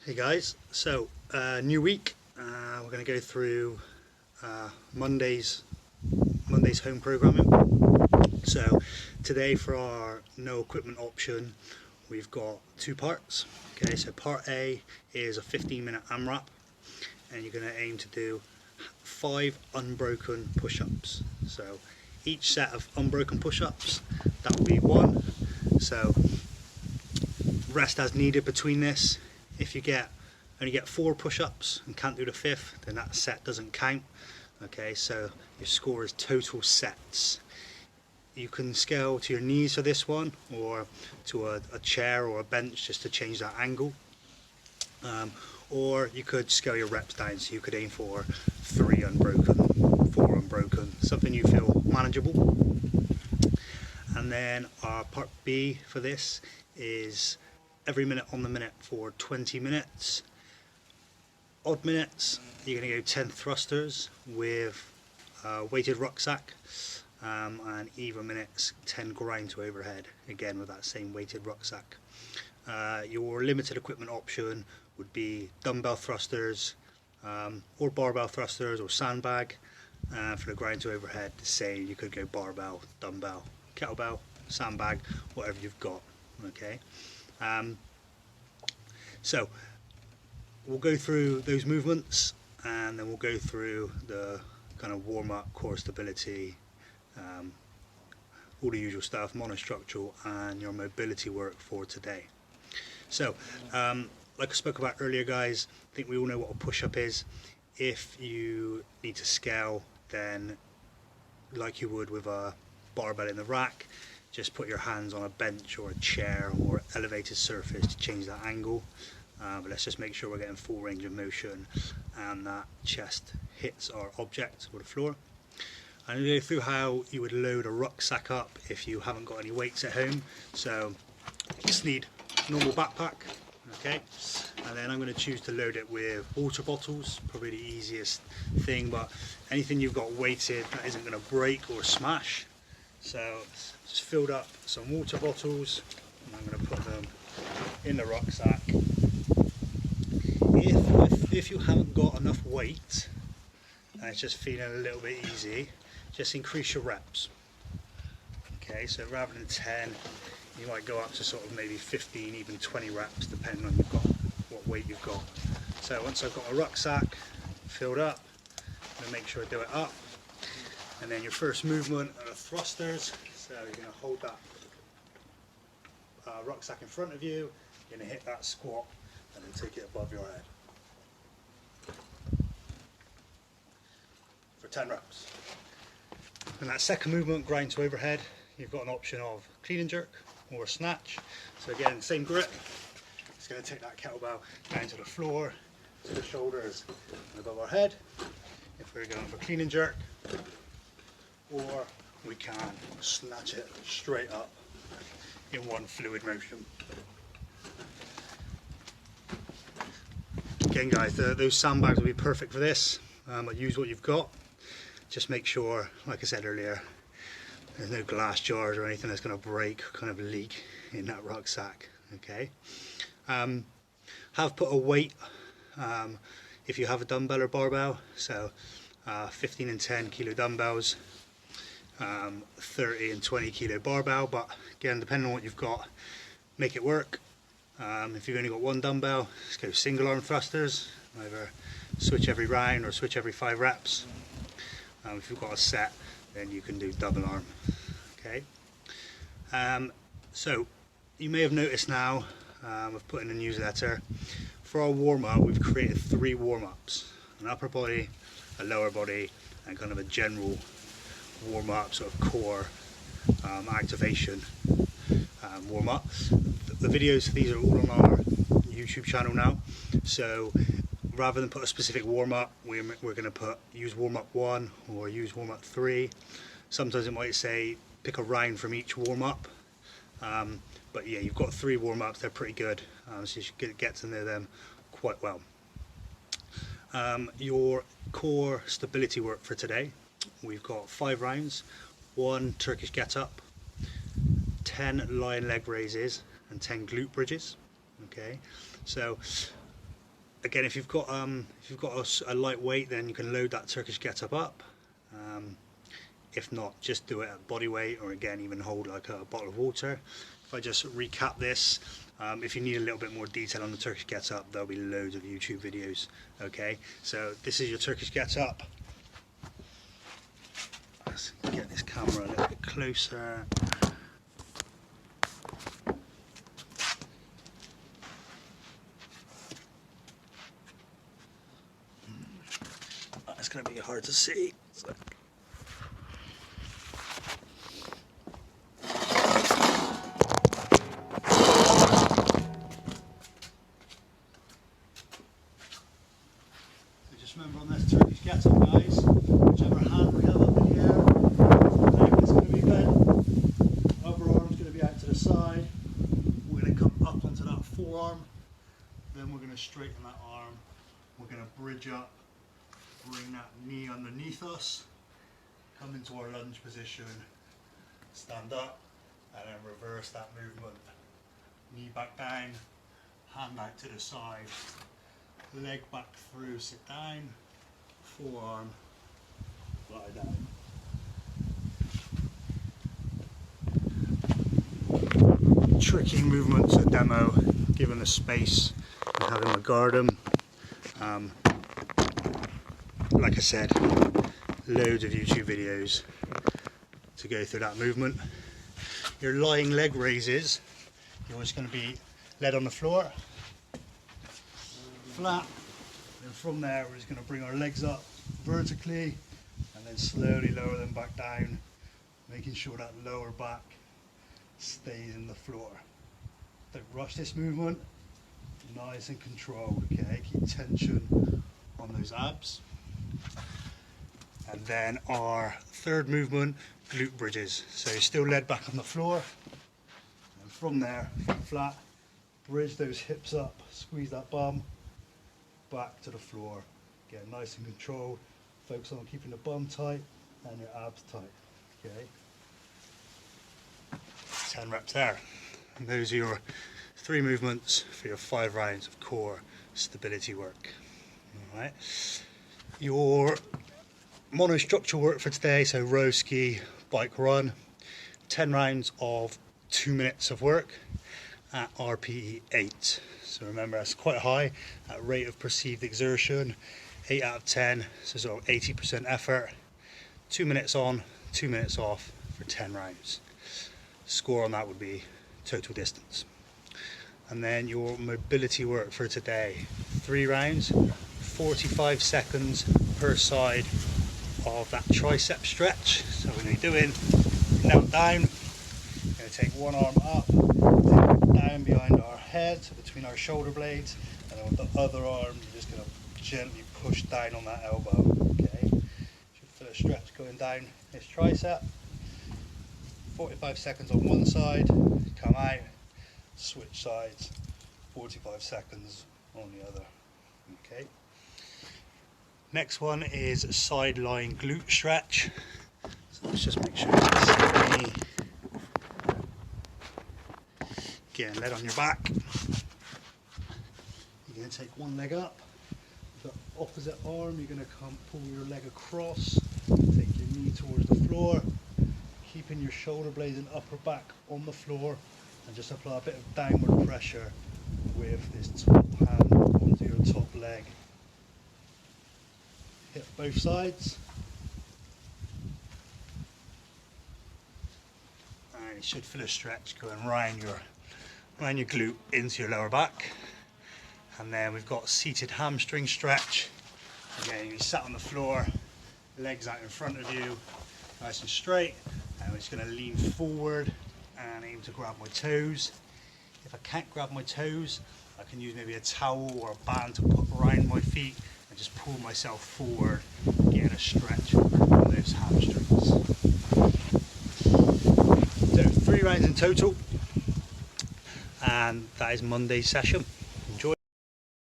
Hey guys, so new week. We're going to go through Monday's home programming. So today for our no equipment option, we've got two parts. Okay, so part A is a 15-minute AMRAP, and you're going to aim to do 5 unbroken push-ups. So each set of unbroken push-ups, that will be 1. So rest as needed between this. If you only get 4 push-ups and can't do the 5th, then that set doesn't count. Okay, so your score is total sets. You can scale to your knees for this one, or to a chair or a bench just to change that angle. Or you could scale your reps down, so you could aim for 3 unbroken, 4 unbroken, something you feel manageable. And then our part B for this is every minute on the minute for 20 minutes. Odd minutes, you're going to go 10 thrusters with weighted rucksack, and even minutes 10 grind to overhead, again with that same weighted rucksack. Your limited equipment option would be dumbbell thrusters, or barbell thrusters, or sandbag. For the grind to overhead, the same. You could go barbell, dumbbell, kettlebell, sandbag, whatever you've got. Okay. So we'll go through those movements, and then we'll go through the kind of warm-up, core stability, all the usual stuff, monostructural, and your mobility work for today. So like I spoke about earlier, guys, I think we all know what a push-up is. If you need to scale, then like you would with a barbell in the rack, just put your hands on a bench or a chair or elevated surface to change that angle. But let's just make sure we're getting full range of motion and that chest hits our object or the floor. I'm going to go through how you would load a rucksack up if you haven't got any weights at home. So you just need a normal backpack, okay? And then I'm going to choose to load it with water bottles, probably the easiest thing, but anything you've got weighted that isn't going to break or smash. So just filled up some water bottles, and I'm going to put them in the rucksack. If you haven't got enough weight and it's just feeling a little bit easy, just increase your reps. Okay, so rather than 10, you might go up to sort of maybe 15, even 20 reps, depending on what weight you've got. So once I've got a rucksack filled up, I'm going to make sure I do it up. And then your first movement are the thrusters. So you're going to hold that rucksack in front of you, you're going to hit that squat, and then take it above your head for 10 reps. And that second movement, grind to overhead, you've got an option of clean and jerk or snatch. So again, same grip. It's going to take that kettlebell down to the floor, to the shoulders, and above our head. If we're going for clean and jerk, or we can snatch it straight up in one fluid motion. Again, guys, those sandbags will be perfect for this, but use what you've got. Just make sure, like I said earlier, there's no glass jars or anything that's going to break or kind of leak in that rucksack. Okay. Have put a weight if you have a dumbbell or barbell. So 15 and 10 kilo dumbbells, 30 and 20 kilo barbell, but again, depending on what you've got, make it work. If you've only got one dumbbell, just go single arm thrusters, either switch every round or switch every 5 reps. If you've got a set, then you can do double arm. Okay. So you may have noticed now, I've put in a newsletter, for our warm-up we've created 3 warm-ups: an upper body, a lower body, and kind of a general warm-up, sort of core activation warm-up. The videos for these are all on our YouTube channel now, so rather than put a specific warm-up, we're going to use warm-up 1 or use warm-up 3. Sometimes it might say pick a round from each warm-up, but yeah, you've got 3 warm-ups, they're pretty good, so you should get to know them quite well. Your core stability work for today, we've got 5 rounds, 1 Turkish get-up, 10 lion leg raises, and 10 glute bridges. Okay, so again, if you've got a light weight, then you can load that Turkish get-up up. If not, just do it at body weight, or again, even hold like a bottle of water. If I just recap this, if you need a little bit more detail on the Turkish get-up, there'll be loads of YouTube videos. Okay, so this is your Turkish get-up. Let's get this camera a little bit closer. It's going to be hard to see. So. Just remember on this Turkish get-up, guys, whichever hand we have up in the air, leg is going to be bent, upper arm's going to be out to the side. We're going to come up onto that forearm, then we're going to straighten that arm. We're going to bridge up, bring that knee underneath us, come into our lunge position, stand up, and then reverse that movement. Knee back down, hand out to the side, leg back through, sit down, forearm, lie down. Tricky movements at demo, given the space and having my guard like I said, loads of YouTube videos to go through that movement. Your lying leg raises, you're just going to be lead on the floor, flat, and from there we're just going to bring our legs up vertically and then slowly lower them back down, making sure that lower back stays in the floor. Don't rush this movement, nice and controlled, okay? Keep tension on those abs. And then our third movement, glute bridges. So you're still led back on the floor, and from there, flat, bridge those hips up, squeeze that bum, back to the floor. Get nice and controlled, focus on keeping the bum tight and your abs tight, okay? 10 reps there. And those are your 3 movements for your 5 rounds of core stability work. All right. Your monostructural work for today, so row, ski, bike, run, 10 rounds of 2 minutes of work at RPE 8. So remember, that's quite high at rate of perceived exertion, 8 out of 10, so sort of 80% effort, 2 minutes on, 2 minutes off for 10 rounds. Score on that would be total distance. And then your mobility work for today, 3 rounds, 45 seconds per side of that tricep stretch. So we're going to be doing knelt down, going to take one arm up, take it down behind our head, so between our shoulder blades, and then with the other arm you're just going to gently push down on that elbow, okay? Should feel a stretch going down this tricep. 45 seconds on one side, come out, switch sides, 45 seconds on the other, okay? Next one is a side lying glute stretch. So let's just make sure you can see me. Again, lead on your back. You're going to take one leg up. The opposite arm, you're going to come pull your leg across, take your knee towards the floor, keeping your shoulder blades and upper back on the floor, and just apply a bit of downward pressure with this top hand onto your top leg. Hit both sides. And you should feel a stretch going around your glute into your lower back. And then we've got seated hamstring stretch. Again, you sat on the floor, legs out in front of you, nice and straight. And I'm just going to lean forward and aim to grab my toes. If I can't grab my toes, I can use maybe a towel or a band to put around my feet and just pull myself forward, getting a stretch on those hamstrings. So 3 rounds in total, and that is Monday's session.